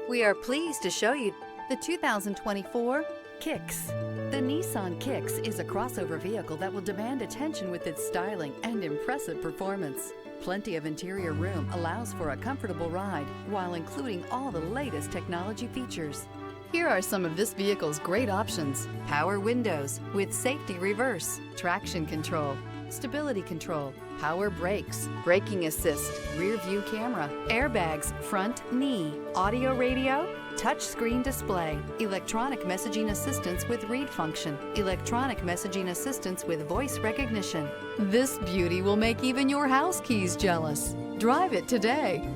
We are pleased to show you the 2024 Kicks. The Nissan Kicks is a crossover vehicle that will demand attention with its styling and impressive performance. Plenty of interior room allows for a comfortable ride while including all the latest technology features. Here are some of this vehicle's great options: power windows with safety reverse, traction control, stability control, power brakes, braking assist, rear view camera, airbags, front knee, audio radio, touchscreen display, electronic messaging assistance with read function, electronic messaging assistance with voice recognition. This beauty will make even your house keys jealous. Drive it today.